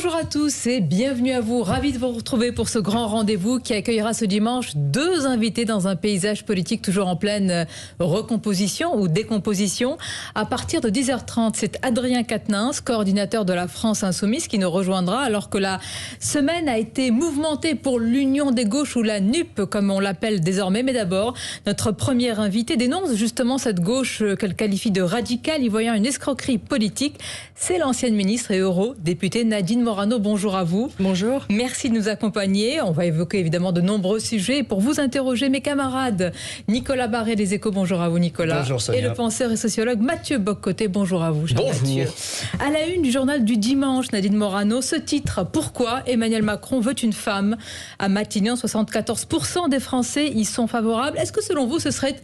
Bonjour à tous et bienvenue à vous. Ravi de vous retrouver pour ce grand rendez-vous qui accueillera ce dimanche deux invités dans un paysage politique toujours en pleine recomposition ou décomposition. À partir de 10h30, c'est Adrien Quatennens, coordinateur de la France Insoumise, qui nous rejoindra alors que la semaine a été mouvementée pour l'Union des gauches ou la NUP comme on l'appelle désormais. Mais d'abord, notre premier invité dénonce justement cette gauche qu'elle qualifie de radicale, y voyant une escroquerie politique. C'est l'ancienne ministre et eurodéputée Nadine Morano. Bonjour à vous. Bonjour. Merci de nous accompagner. On va évoquer évidemment de nombreux sujets. Pour vous interroger, mes camarades, Nicolas Barré des Échos. Bonjour à vous, Nicolas. Bonjour, Sonia. Et le penseur et sociologue Mathieu Bock-Côté. Bonjour à vous, cher Bonjour. Mathieu. À la une du journal du dimanche, Nadine Morano, ce titre: pourquoi Emmanuel Macron veut une femme à Matignon? 74% des Français y sont favorables. Est-ce que selon vous, ce serait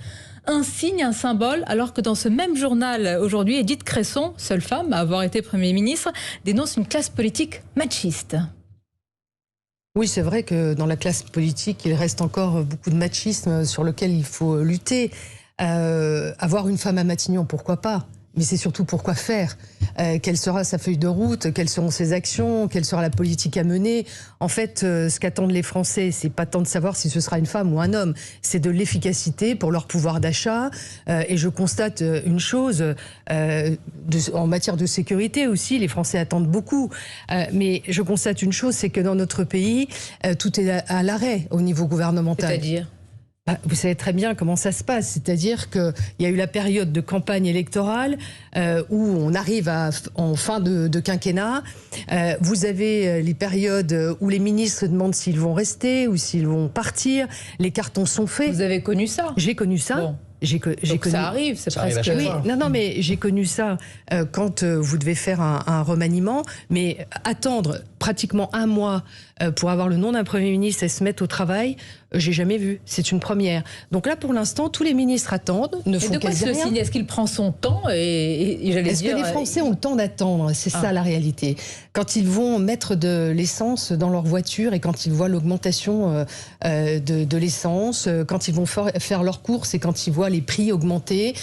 un signe, un symbole, alors que dans ce même journal aujourd'hui, Édith Cresson, seule femme à avoir été Premier ministre, dénonce une classe politique machiste? Oui, c'est vrai que dans la classe politique, il reste encore beaucoup de machisme sur lequel il faut lutter. Avoir une femme à Matignon, pourquoi pas? Mais c'est surtout pourquoi faire. Quelle sera sa feuille de route? Quelles seront ses actions? Quelle sera la politique à mener? En fait, ce qu'attendent les Français, c'est pas tant de savoir si ce sera une femme ou un homme, c'est de l'efficacité pour leur pouvoir d'achat. Et je constate une chose, en matière de sécurité aussi, les Français attendent beaucoup. Mais je constate une chose, c'est que dans notre pays, tout est à l'arrêt au niveau gouvernemental. C'est-à-dire ? Vous savez très bien comment ça se passe, c'est-à-dire qu'il y a eu la période de campagne électorale où on arrive en fin de quinquennat. Vous avez les périodes où les ministres demandent s'ils vont rester ou s'ils vont partir. Les cartons sont faits. Vous avez connu ça? J'ai connu ça. Bon. J'ai connu... Ça arrive, c'est presque... Oui, non, mais j'ai connu ça quand vous devez faire un remaniement, mais attendre pratiquement un mois pour avoir le nom d'un Premier ministre et se mettre au travail, j'ai jamais vu. C'est une première. Donc là, pour l'instant, tous les ministres attendent, ne font quasi rien. Est-ce qu'il prend son temps Est-ce que les Français ont le temps d'attendre? C'est ça la réalité. Quand ils vont mettre de l'essence dans leur voiture et quand ils voient l'augmentation de l'essence, quand ils vont faire leurs courses et quand ils voient les prix augmenter,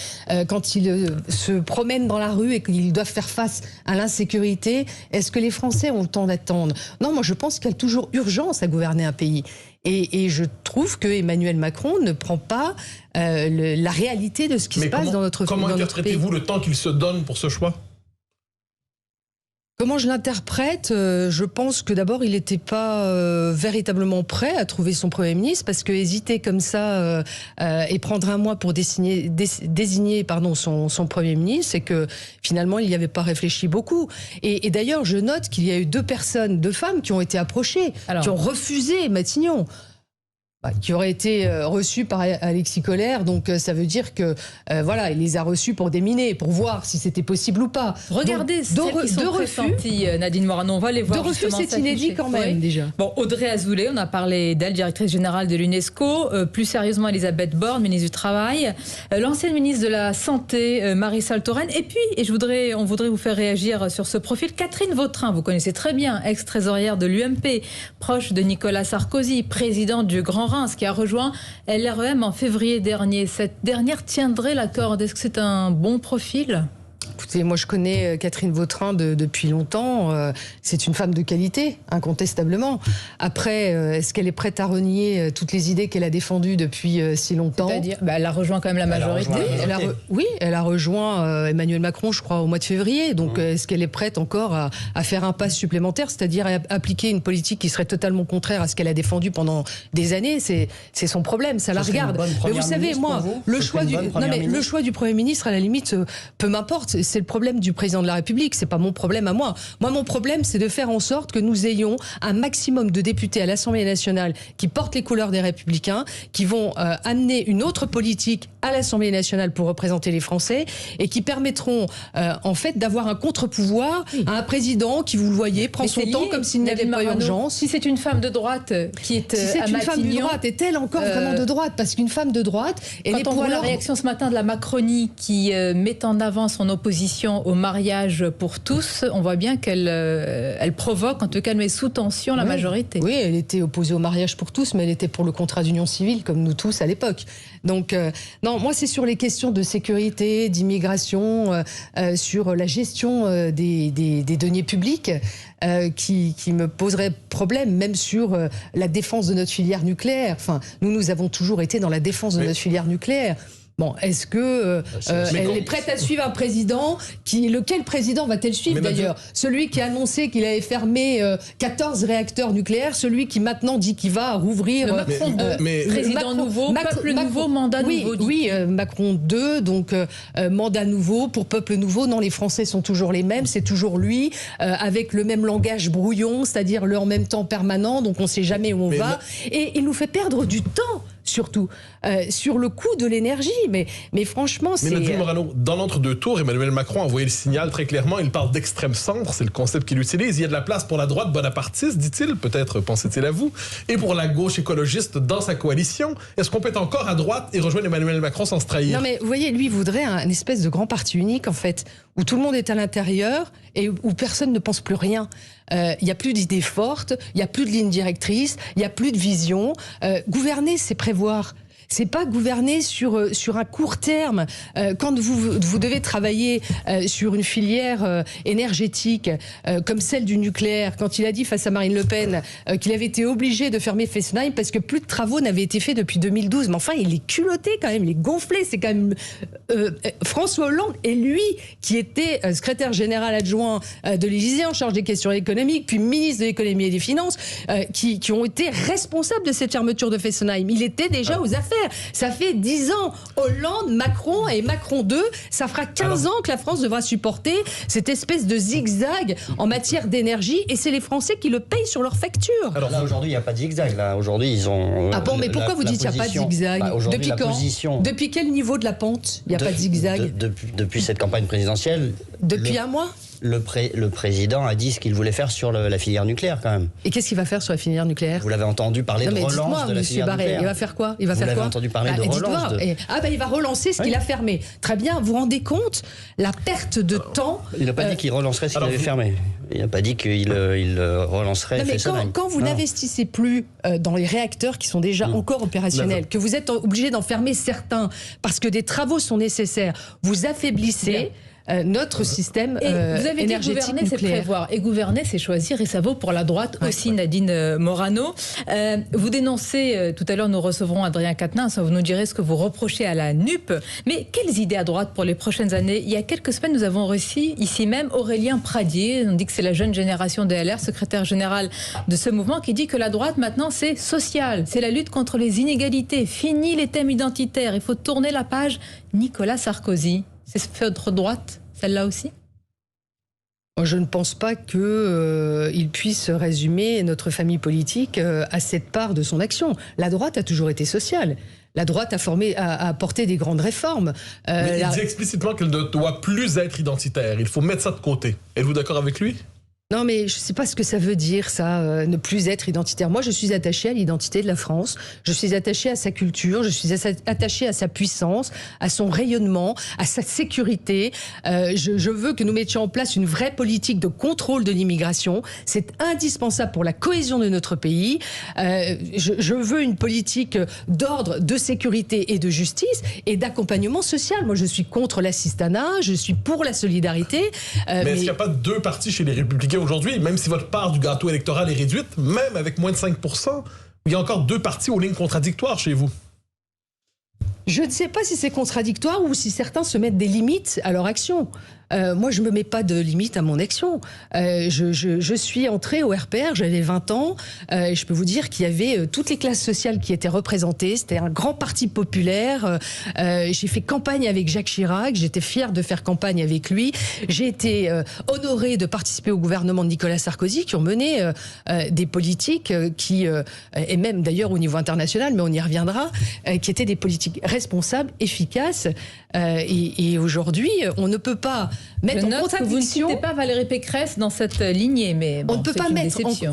quand ils se promènent dans la rue et qu'ils doivent faire face à l'insécurité, est-ce que les Français ont le temps d'attendre? Non, moi je pense qu'il y a toujours urgence à gouverner un pays. Et je trouve que Emmanuel Macron ne prend pas la réalité de ce qui se passe dans notre pays. Comment interprétez-vous le temps qu'il se donne pour ce choix? Comment je l'interprète? Je pense que d'abord, il n'était pas véritablement prêt à trouver son Premier ministre, parce que hésiter comme ça et prendre un mois pour désigner son Premier ministre, c'est que finalement, il n'y avait pas réfléchi beaucoup. Et d'ailleurs, je note qu'il y a eu deux femmes qui ont été approchées, qui ont refusé Matignon. Qui aurait été reçu par Alexis Collère, donc ça veut dire que voilà, il les a reçus pour déminer, pour voir si c'était possible ou pas. Regardez celles qui sont pressenties, Nadine Morano, on va les voir. De refus, c'est inédit quand même, déjà. Bon, Audrey Azoulay, on a parlé d'elle, directrice générale de l'UNESCO, plus sérieusement Elisabeth Borne, ministre du Travail, l'ancienne ministre de la Santé, Marisol Touraine, et puis, on voudrait vous faire réagir sur ce profil, Catherine Vautrin, vous connaissez très bien, ex-trésorière de l'UMP, proche de Nicolas Sarkozy, présidente du Grand Reims, qui a rejoint LREM en février dernier. Cette dernière tiendrait la corde. Est-ce que c'est un bon profil ? Écoutez, moi je connais Catherine Vautrin depuis longtemps. C'est une femme de qualité, incontestablement. Après, est-ce qu'elle est prête à renier toutes les idées qu'elle a défendues depuis si longtemps? C'est-à-dire, elle a rejoint quand même la majorité. Oui, elle a rejoint Emmanuel Macron, je crois, au mois de février. Donc est-ce qu'elle est prête encore à faire un pas supplémentaire, c'est-à-dire à appliquer une politique qui serait totalement contraire à ce qu'elle a défendu pendant des années? C'est son problème, ça la regarde. Mais vous savez, moi, le choix du Premier ministre, à la limite, peu m'importe. C'est le problème du président de la République, c'est pas mon problème à moi. Moi, mon problème, c'est de faire en sorte que nous ayons un maximum de députés à l'Assemblée nationale qui portent les couleurs des Républicains, qui vont amener une autre politique à l'Assemblée nationale pour représenter les Français et qui permettront en fait d'avoir un contre-pouvoir à un président qui, vous le voyez, prend son temps comme s'il n'y avait pas urgence. Si c'est une femme de droite qui est si c'est une femme de droite, est-elle encore vraiment de droite? Parce qu'une femme de droite, quand on voit la réaction ce matin de la Macronie qui met en avant son opposition opposition au mariage pour tous, on voit bien qu'elle elle provoque, en tout cas, elle met sous tension la majorité. Oui, elle était opposée au mariage pour tous, mais elle était pour le contrat d'union civile, comme nous tous à l'époque. Donc, non, moi, c'est sur les questions de sécurité, d'immigration, sur la gestion des deniers publics qui me poserait problème, même sur la défense de notre filière nucléaire. Enfin, nous avons toujours été dans la défense de notre filière nucléaire. Bon, est-ce que elle est prête à suivre un président lequel président va-t-elle suivre d'ailleurs? Celui qui a annoncé qu'il avait fermé 14 réacteurs nucléaires, celui qui maintenant dit qu'il va rouvrir... Président nouveau, peuple nouveau, mandat nouveau. Oui, Macron 2, donc mandat nouveau pour peuple nouveau. Non, les Français sont toujours les mêmes, c'est toujours lui, avec le même langage brouillon, c'est-à-dire le en même temps permanent, donc on ne sait jamais où on va. Et il nous fait perdre du temps. Surtout sur le coût de l'énergie, mais franchement, c'est... Mais Nadine Morano, dans l'entre-deux tours, Emmanuel Macron a envoyé le signal très clairement. Il parle d'extrême centre, c'est le concept qu'il utilise. Il y a de la place pour la droite bonapartiste, dit-il, peut-être pensait-il à vous, et pour la gauche écologiste dans sa coalition. Est-ce qu'on peut être encore à droite et rejoindre Emmanuel Macron sans se trahir? Non, mais vous voyez, lui voudrait un espèce de grand parti unique, en fait, où tout le monde est à l'intérieur et où personne ne pense plus rien. Il n'y a plus d'idées fortes, il n'y a plus de ligne directrice, il n'y a plus de vision. Gouverner, c'est prévoir. C'est pas gouverner sur un court terme. Quand vous devez travailler sur une filière énergétique comme celle du nucléaire, quand il a dit face à Marine Le Pen qu'il avait été obligé de fermer Fessenheim parce que plus de travaux n'avaient été faits depuis 2012. Mais enfin, il est culotté quand même, il est gonflé. C'est quand même François Hollande et lui qui était secrétaire général adjoint de l'Élysée en charge des questions économiques, puis ministre de l'économie et des finances, qui ont été responsables de cette fermeture de Fessenheim. Il était déjà aux affaires. Ça fait 10 ans. Hollande, Macron et Macron 2, ça fera 15 ans que la France devra supporter cette espèce de zigzag en matière d'énergie et c'est les Français qui le payent sur leurs factures. Alors là, aujourd'hui, il n'y a pas de zigzag. Là, aujourd'hui, ils ont... Ah bon, mais pourquoi vous dites qu'il n'y a pas de zigzag? Depuis quand? Depuis quel niveau de la pente il n'y a pas de zigzag? Depuis cette campagne présidentielle. Depuis un mois? Le président a dit ce qu'il voulait faire sur la filière nucléaire, quand même. Et qu'est-ce qu'il va faire sur la filière nucléaire? Vous l'avez entendu parler de relance de la filière nucléaire. Il va faire quoi? Il va faire quoi? Vous l'avez entendu parler de relance il va relancer ce qu'il a fermé. Très bien, vous vous rendez compte la perte de temps? Il n'a pas dit qu'il relancerait ce qu'il avait fermé. Il n'a pas dit qu'il relancerait Fessenheim. Quand vous n'investissez plus dans les réacteurs qui sont déjà encore opérationnels, que vous êtes obligé d'en fermer certains parce que des travaux sont nécessaires, vous affaiblissez notre système vous avez dit énergétique gouverner, c'est prévoir. Et gouverner, c'est choisir. Et ça vaut pour la droite aussi, Nadine Morano. Vous dénoncez, tout à l'heure, nous recevrons Adrien Quatennens, vous nous direz ce que vous reprochez à la NUP. Mais quelles idées à droite pour les prochaines années? Il y a quelques semaines, nous avons reçu ici même Aurélien Pradier. On dit que c'est la jeune génération de LR, secrétaire général de ce mouvement, qui dit que la droite, maintenant, c'est social. C'est la lutte contre les inégalités. Fini les thèmes identitaires. Il faut tourner la page. Nicolas Sarkozy. C'est votre droite, celle-là aussi? Je ne pense pas qu'il puisse résumer notre famille politique à cette part de son action. La droite a toujours été sociale. La droite a apporté des grandes réformes. Mais il dit explicitement qu'elle ne doit plus être identitaire. Il faut mettre ça de côté. Êtes-vous d'accord avec lui? Non, mais je ne sais pas ce que ça veut dire, ça, ne plus être identitaire. Moi, je suis attachée à l'identité de la France. Je suis attachée à sa culture. Je suis attachée à sa puissance, à son rayonnement, à sa sécurité. Je veux que nous mettions en place une vraie politique de contrôle de l'immigration. C'est indispensable pour la cohésion de notre pays. Je veux une politique d'ordre, de sécurité et de justice et d'accompagnement social. Moi, je suis contre l'assistanat. Je suis pour la solidarité. Mais est-ce qu'il n'y a pas deux partis chez les Républicains aujourd'hui, même si votre part du gâteau électoral est réduite, même avec moins de 5%, il y a encore deux partis aux lignes contradictoires chez vous? Je ne sais pas si c'est contradictoire ou si certains se mettent des limites à leur action. Moi, je ne me mets pas de limite à mon action. Je suis entrée au RPR, j'avais 20 ans, et je peux vous dire qu'il y avait toutes les classes sociales qui étaient représentées. C'était un grand parti populaire. J'ai fait campagne avec Jacques Chirac, j'étais fière de faire campagne avec lui. J'ai été honorée de participer au gouvernement de Nicolas Sarkozy, qui ont mené des politiques et même d'ailleurs au niveau international, mais on y reviendra, qui étaient des politiques responsables, efficaces. Et aujourd'hui, on ne peut pas mettre en contradiction. Vous ne citez pas Valérie Pécresse dans cette lignée, mais bon, on ne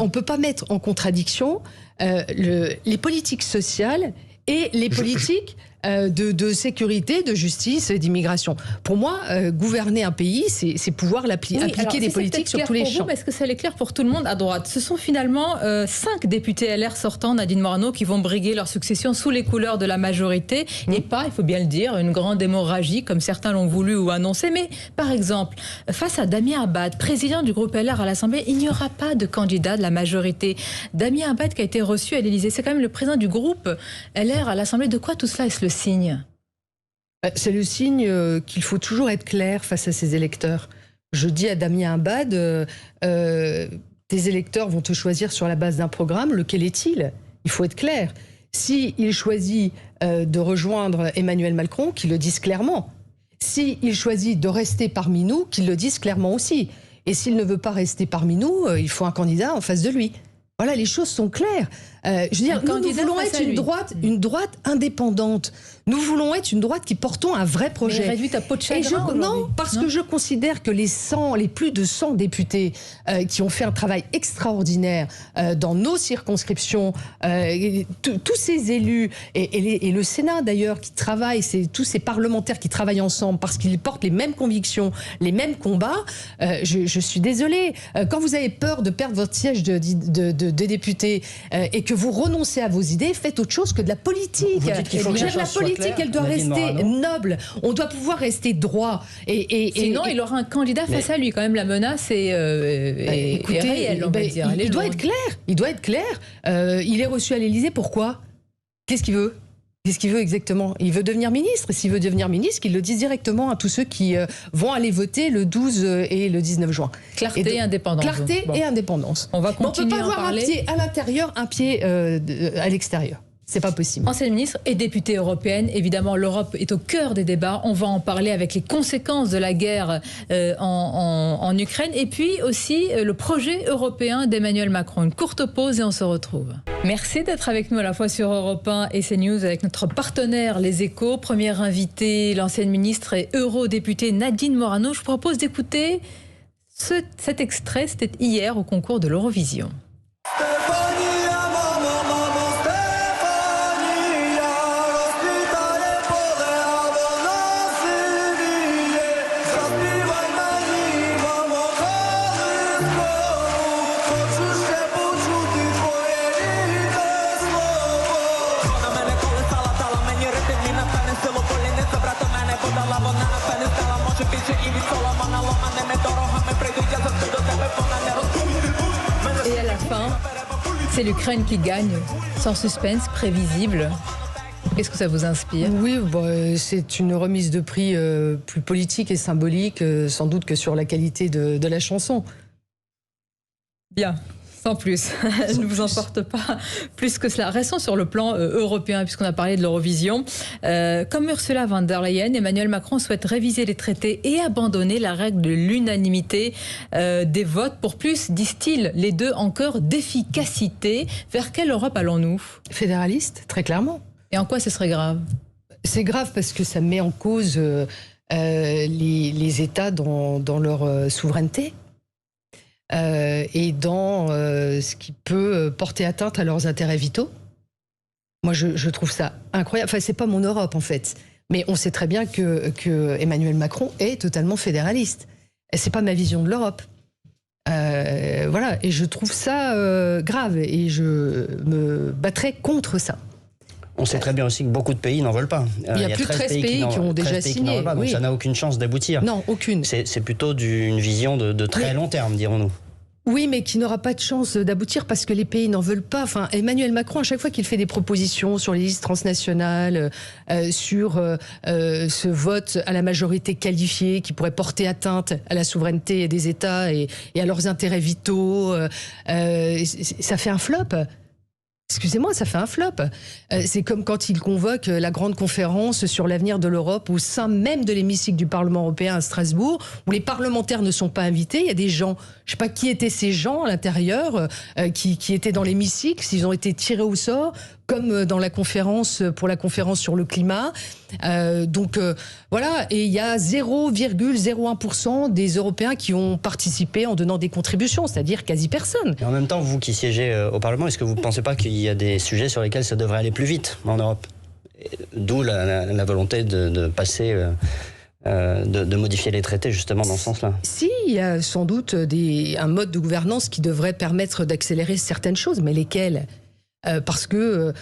peut pas mettre en contradiction les politiques sociales et les politiques de sécurité, de justice, d'immigration. Pour moi, gouverner un pays, c'est pouvoir appliquer des politiques sur tous les champs. Mais est-ce que ça l'est clair pour tout le monde à droite? Ce sont finalement 5 députés LR sortants, Nadine Morano, qui vont briguer leur succession sous les couleurs de la majorité, et pas, il faut bien le dire, une grande hémorragie comme certains l'ont voulu ou annoncé. Mais par exemple, face à Damien Abad, président du groupe LR à l'Assemblée, il n'y aura pas de candidat de la majorité. Damien Abad qui a été reçu à l'Élysée, c'est quand même le président du groupe LR à l'Assemblée. De quoi tout cela est-ce le signe? C'est le signe qu'il faut toujours être clair face à ses électeurs. Je dis à Damien Abad, tes électeurs vont te choisir sur la base d'un programme, lequel est-il? Il faut être clair. S'il choisit de rejoindre Emmanuel Macron, qu'il le dise clairement. S'il choisit de rester parmi nous, qu'il le dise clairement aussi. Et s'il ne veut pas rester parmi nous, il faut un candidat en face de lui. Voilà, les choses sont claires. Je veux dire, nous voulons être une droite indépendante. Nous voulons être une droite qui portons un vrai projet. Mais réduite à peau de chagrin. Non, parce que je considère que les plus de 100 députés qui ont fait un travail extraordinaire dans nos circonscriptions, tous ces élus et le Sénat d'ailleurs qui travaillent, tous ces parlementaires qui travaillent ensemble parce qu'ils portent les mêmes convictions, les mêmes combats. Je suis désolée. Quand vous avez peur de perdre votre siège de député et que vous renoncez à vos idées, faites autre chose que de la politique. La politique, elle doit rester noble. On doit pouvoir rester droit. Sinon, il aura un candidat face à lui. Quand même, la menace est réelle, on va dire. Il doit être clair. Il doit être clair. Il est reçu à l'Élysée. Pourquoi? Qu'est-ce qu'il veut? Qu'est-ce qu'il veut exactement? Il veut devenir ministre. Et s'il veut devenir ministre, qu'il le dise directement à tous ceux qui vont aller voter le 12 et le 19 juin. Clarté et indépendance. Clarté et indépendance. On va continuer à en parler. On ne peut pas avoir un pied à l'intérieur, un pied à l'extérieur. C'est pas possible. Ancienne ministre et députée européenne, évidemment, l'Europe est au cœur des débats. On va en parler avec les conséquences de la guerre en Ukraine et puis aussi le projet européen d'Emmanuel Macron. Une courte pause et on se retrouve. Merci d'être avec nous à la fois sur Europe 1 et CNews avec notre partenaire Les Échos. Première invitée, l'ancienne ministre et eurodéputée Nadine Morano. Je vous propose d'écouter cet extrait. C'était hier au concours de l'Eurovision. Et à la fin, c'est l'Ukraine qui gagne, sans suspense, prévisible. Qu'est-ce que ça vous inspire? Oui, c'est une remise de prix plus politique et symbolique, sans doute que sur la qualité de la chanson. Bien. Sans plus, je ne vous emporte pas plus que cela. Restons sur le plan européen, puisqu'on a parlé de l'Eurovision. Comme Ursula von der Leyen, Emmanuel Macron souhaite réviser les traités et abandonner la règle de l'unanimité des votes pour plus, disent-ils, les deux en cœur d'efficacité. Vers quelle Europe allons-nous? Fédéraliste, très clairement. Et en quoi ce serait grave? C'est grave parce que ça met en cause les États dans leur souveraineté. Et dans ce qui peut porter atteinte à leurs intérêts vitaux. Moi, je trouve ça incroyable. Enfin, c'est pas mon Europe, en fait. Mais on sait très bien que Emmanuel Macron est totalement fédéraliste. Et c'est pas ma vision de l'Europe. Voilà. Et je trouve ça grave. Et je me battrai contre ça. On sait très bien aussi que beaucoup de pays n'en veulent pas. Il y a plus de 13 pays qui ont déjà signé. Donc ça n'a aucune chance d'aboutir. Non, aucune. C'est plutôt une vision de très long terme, dirons-nous. Oui, mais qui n'aura pas de chance d'aboutir parce que les pays n'en veulent pas. Enfin, Emmanuel Macron, à chaque fois qu'il fait des propositions sur les listes transnationales, sur ce vote à la majorité qualifiée qui pourrait porter atteinte à la souveraineté des États et à leurs intérêts vitaux, ça fait un flop. Excusez-moi, ça fait un flop. C'est comme quand il convoque la grande conférence sur l'avenir de l'Europe au sein même de l'hémicycle du Parlement européen à Strasbourg, où les parlementaires ne sont pas invités. Il y a des gens, je ne sais pas qui étaient ces gens à l'intérieur, qui étaient dans l'hémicycle, s'ils ont été tirés au sort, comme dans la conférence, pour la conférence sur le climat. Voilà, et il y a 0,01% des Européens qui ont participé en donnant des contributions, c'est-à-dire quasi personne. Et en même temps, vous qui siégez au Parlement, est-ce que vous ne pensez pas qu'il y a des sujets sur lesquels ça devrait aller plus vite en Europe? D'où la volonté de passer, de modifier les traités justement dans ce sens-là. Si, il y a sans doute un mode de gouvernance qui devrait permettre d'accélérer certaines choses, mais lesquelles ? Parce que,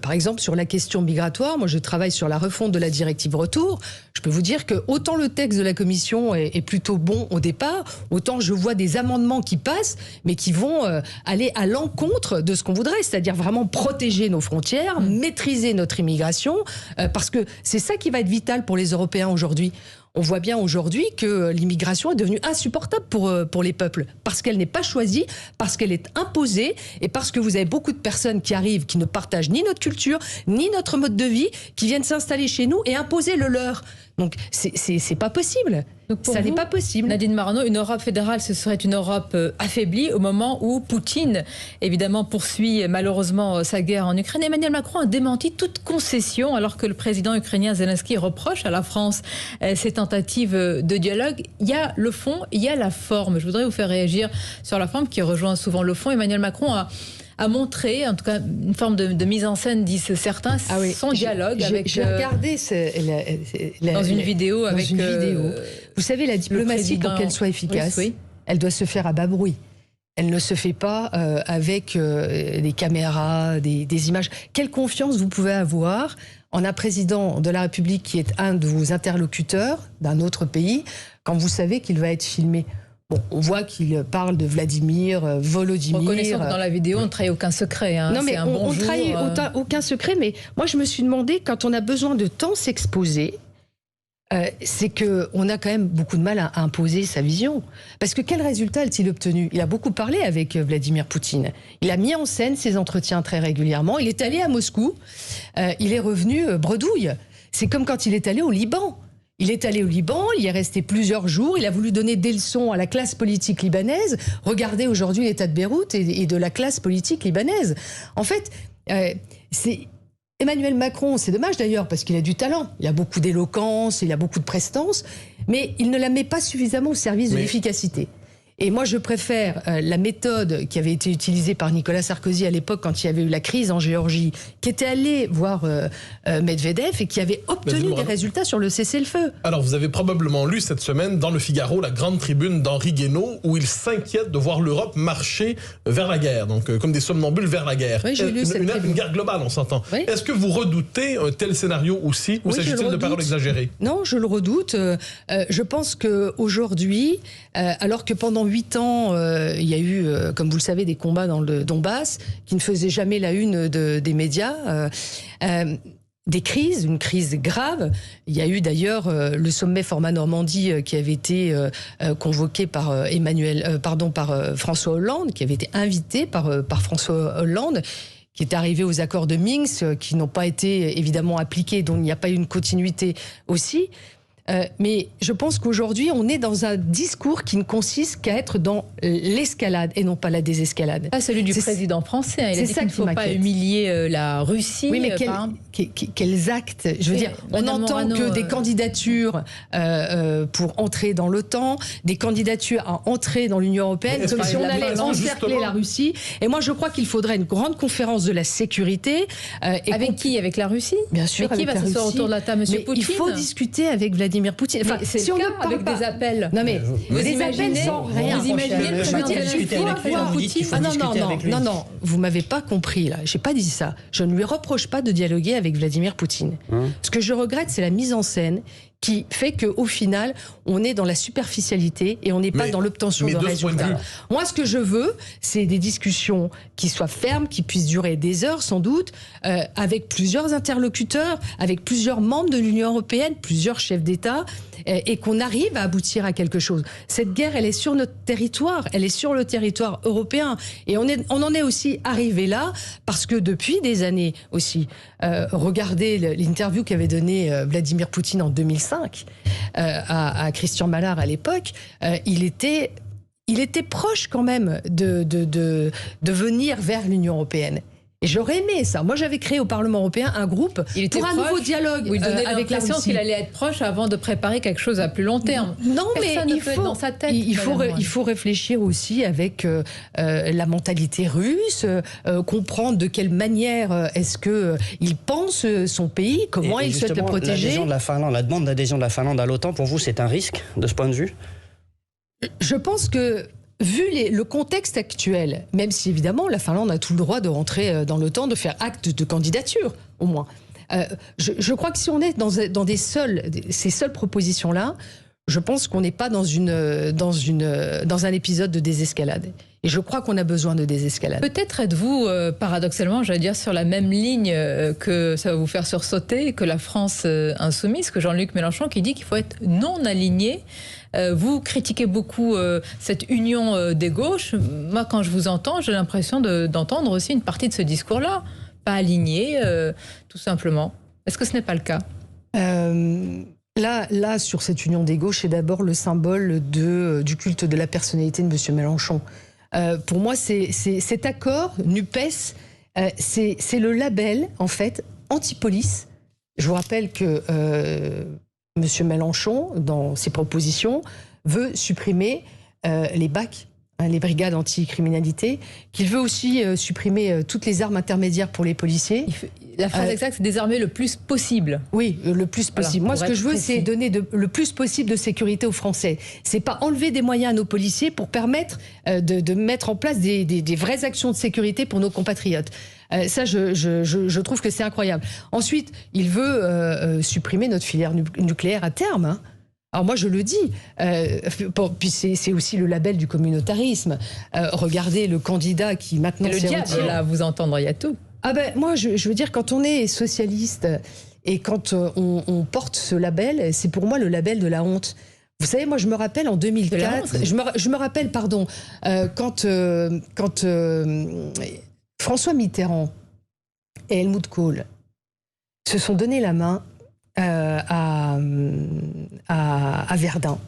par exemple, sur la question migratoire, moi je travaille sur la refonte de la directive retour. Je peux vous dire que autant le texte de la Commission est plutôt bon au départ, autant je vois des amendements qui passent, mais qui vont aller à l'encontre de ce qu'on voudrait, c'est-à-dire vraiment protéger nos frontières, maîtriser notre immigration, parce que c'est ça qui va être vital pour les Européens aujourd'hui. On voit bien aujourd'hui que l'immigration est devenue insupportable pour les peuples, parce qu'elle n'est pas choisie, parce qu'elle est imposée, et parce que vous avez beaucoup de personnes qui arrivent, qui ne partagent ni notre culture, ni notre mode de vie, qui viennent s'installer chez nous et imposer le leur. Donc c'est pas possible. Ça n'est pas possible. Nadine Morano, une Europe fédérale, ce serait une Europe affaiblie au moment où Poutine, évidemment, poursuit malheureusement sa guerre en Ukraine. Emmanuel Macron a démenti toute concession alors que le président ukrainien Zelensky reproche à la France ses tentatives de dialogue. Il y a le fond, il y a la forme. Je voudrais vous faire réagir sur la forme qui rejoint souvent le fond. Emmanuel Macron a montré, en tout cas, une forme de mise en scène, disent certains, son dialogue avec... J'ai regardé dans une vidéo avec... Vous savez, la diplomatie, pour qu'elle soit efficace, elle doit se faire à bas bruit. Elle ne se fait pas avec des caméras, des images. Quelle confiance vous pouvez avoir en un président de la République qui est un de vos interlocuteurs d'un autre pays, quand vous savez qu'il va être filmé ? Bon, on voit qu'il parle de Volodymyr. Reconnaissons que dans la vidéo, on ne trahit aucun secret. Hein. Non, mais on ne trahit aucun secret. Mais moi, je me suis demandé, quand on a besoin de temps s'exposer, c'est qu'on a quand même beaucoup de mal à imposer sa vision. Parce que quel résultat a-t-il obtenu ? Il a beaucoup parlé avec Vladimir Poutine. Il a mis en scène ses entretiens très régulièrement. Il est allé à Moscou. Il est revenu bredouille. C'est comme quand il est allé au Liban. Il est allé au Liban, il y est resté plusieurs jours, il a voulu donner des leçons à la classe politique libanaise. Regardez aujourd'hui l'état de Beyrouth et de la classe politique libanaise. En fait, c'est... Emmanuel Macron, c'est dommage d'ailleurs, parce qu'il a du talent, il a beaucoup d'éloquence, il a beaucoup de prestance, mais il ne la met pas suffisamment au service de l'efficacité. Et moi, je préfère la méthode qui avait été utilisée par Nicolas Sarkozy à l'époque quand il y avait eu la crise en Géorgie, qui était allé voir Medvedev et qui avait obtenu des résultats sur le cessez-le-feu. Alors, vous avez probablement lu cette semaine dans Le Figaro la grande tribune d'Henri Guénaud où il s'inquiète de voir l'Europe marcher vers la guerre, donc comme des somnambules vers la guerre. Oui, j'ai lu une guerre globale, on s'entend. Oui. Est-ce que vous redoutez un tel scénario aussi, ou s'agit-il de paroles exagérées ? Non, je le redoute. Je pense qu'aujourd'hui, alors que pendant 8 ans, il y a eu, comme vous le savez, des combats dans le Donbass qui ne faisaient jamais la une des médias. Des crises, une crise grave. Il y a eu d'ailleurs le sommet format Normandie qui avait été convoqué par François Hollande, qui avait été invité par François Hollande, qui est arrivé aux accords de Minsk, qui n'ont pas été évidemment appliqués, dont il n'y a pas eu une continuité aussi. Mais je pense qu'aujourd'hui, on est dans un discours qui ne consiste qu'à être dans l'escalade et non pas la désescalade. Pas celui du président français. Hein. Il a dit qu'il ne faut pas humilier la Russie. Oui, mais quels actes ? Je veux dire, on n'entend que des candidatures pour entrer dans l'OTAN, des candidatures à entrer dans l'Union européenne, comme si on allait encercler la Russie. Et moi, je crois qu'il faudrait une grande conférence de la sécurité. Avec qui ? Avec la Russie ? Bien sûr, avec qui va s'asseoir autour de la table, M. Poutine ? Il faut discuter avec Vladimir Poutine. Enfin, c'est si on le cas avec des appels. Non mais des appels sans rien. Vous imaginez le président Poutine ? Non, vous m'avez pas compris là. J'ai pas dit ça. Je ne lui reproche pas de dialoguer avec Vladimir Poutine. Ce que je regrette, c'est la mise en scène qui fait qu'au final, on est dans la superficialité et on n'est pas dans l'obtention de résultats. Moi, ce que je veux, c'est des discussions qui soient fermes, qui puissent durer des heures sans doute, avec plusieurs interlocuteurs, avec plusieurs membres de l'Union européenne, plusieurs chefs d'État, et qu'on arrive à aboutir à quelque chose. Cette guerre, elle est sur notre territoire, elle est sur le territoire européen. Et on en est aussi arrivé là, parce que depuis des années aussi, regardez l'interview qu'avait donnée Vladimir Poutine en 2005 à Christian Mallard à l'époque, il était proche quand même de venir vers l'Union européenne. Et j'aurais aimé ça. Moi, j'avais créé au Parlement européen un groupe pour un nouveau dialogue où il donnait avec la l'impression Russie. qu'il allait être proche avant de préparer quelque chose à plus long terme. Non, Personne mais ne peut être dans sa tête. il faut réfléchir aussi avec la mentalité russe, comprendre de quelle manière est-ce qu'il pense son pays, comment il souhaite le protéger. La demande d'adhésion de la Finlande à l'OTAN, pour vous, c'est un risque de ce point de vue? Je pense que, vu le contexte actuel, même si évidemment la Finlande a tout le droit de rentrer dans l'OTAN, de faire acte de candidature, au moins. Je crois que si on est dans ces seules propositions-là, je pense qu'on n'est pas dans un épisode de désescalade. Et je crois qu'on a besoin de désescalade. Peut-être êtes-vous, paradoxalement, j'allais dire, sur la même ligne que ça va vous faire sursauter, que la France insoumise, que Jean-Luc Mélenchon, qui dit qu'il faut être non aligné. Vous critiquez beaucoup cette union des gauches. Moi, quand je vous entends, j'ai l'impression d'entendre aussi une partie de ce discours-là. Pas aligné, tout simplement. Est-ce que ce n'est pas le cas ? Là, sur cette union des gauches, c'est d'abord le symbole du culte de la personnalité de M. Mélenchon. Pour moi, cet accord NUPES, c'est le label, en fait, anti-police. Je vous rappelle que M. Mélenchon, dans ses propositions, veut supprimer les BAC, les brigades anti-criminalité, qu'il veut aussi supprimer toutes les armes intermédiaires pour les policiers. La phrase exacte, c'est désarmer le plus possible. Oui, le plus possible. Moi, ce que je veux, c'est donner le plus possible de sécurité aux Français. C'est pas enlever des moyens à nos policiers pour permettre de mettre en place des vraies actions de sécurité pour nos compatriotes. Ça, je trouve que c'est incroyable. Ensuite, il veut supprimer notre filière nucléaire à terme, hein. Alors moi je le dis, puis c'est aussi le label du communautarisme. Regardez le candidat qui maintenant s'est retiré. Le diable, là, vous entendre, il y a tout. Ah ben moi je veux dire, quand on est socialiste et quand on porte ce label, c'est pour moi le label de la honte. Vous savez, moi je me rappelle en 2004, je me rappelle, pardon, quand François Mitterrand et Helmut Kohl se sont donné la main à Verdun.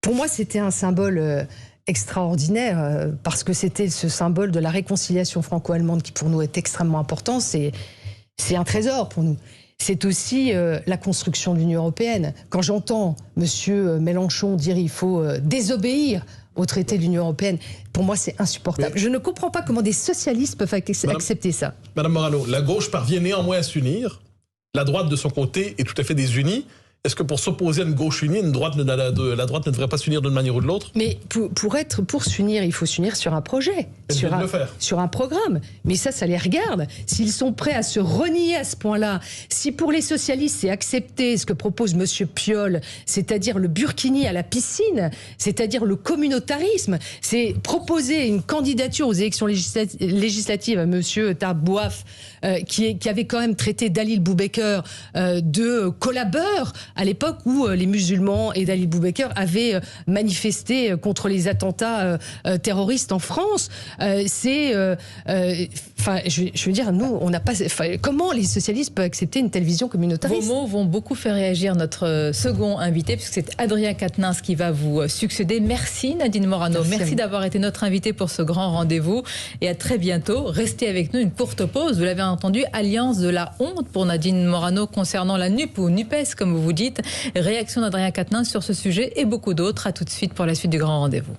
Pour moi, c'était un symbole extraordinaire parce que c'était ce symbole de la réconciliation franco-allemande qui, pour nous, est extrêmement important. C'est un trésor pour nous. C'est aussi la construction de l'Union européenne. Quand j'entends M. Mélenchon dire qu'il faut désobéir au traité de l'Union européenne, pour moi, c'est insupportable. Mais je ne comprends pas comment des socialistes peuvent accepter ça. Madame Morano, la gauche parvient néanmoins à s'unir. La droite, de son côté, est tout à fait désunie. Est-ce que pour s'opposer à une gauche unie, la droite ne devrait pas s'unir d'une manière ou de l'autre? Mais pour s'unir, il faut s'unir sur un projet, sur un programme. Mais ça les regarde. S'ils sont prêts à se renier à ce point-là, si pour les socialistes, c'est accepter ce que propose M. Piolle, c'est-à-dire le burkini à la piscine, c'est-à-dire le communautarisme, c'est proposer une candidature aux élections législatives à M. Tarbouaf, qui avait quand même traité Dalil Boubekeur de collabeur, à l'époque où les musulmans et Dalil Boubekeur avaient manifesté contre les attentats terroristes en France. Je veux dire, nous, on n'a pas... Comment les socialistes peuvent accepter une telle vision communautariste? Vos mots vont beaucoup faire réagir notre second invité, puisque c'est Adrien Quatennens qui va vous succéder. Merci Nadine Morano. Merci d'avoir été notre invité pour ce grand rendez-vous. Et à très bientôt. Restez avec nous, une courte pause. Vous l'avez entendu, alliance de la honte pour Nadine Morano concernant la NUP ou NUPES, comme vous dites. Réaction d'Adrien Quatennens sur ce sujet et beaucoup d'autres. À tout de suite pour la suite du grand rendez-vous.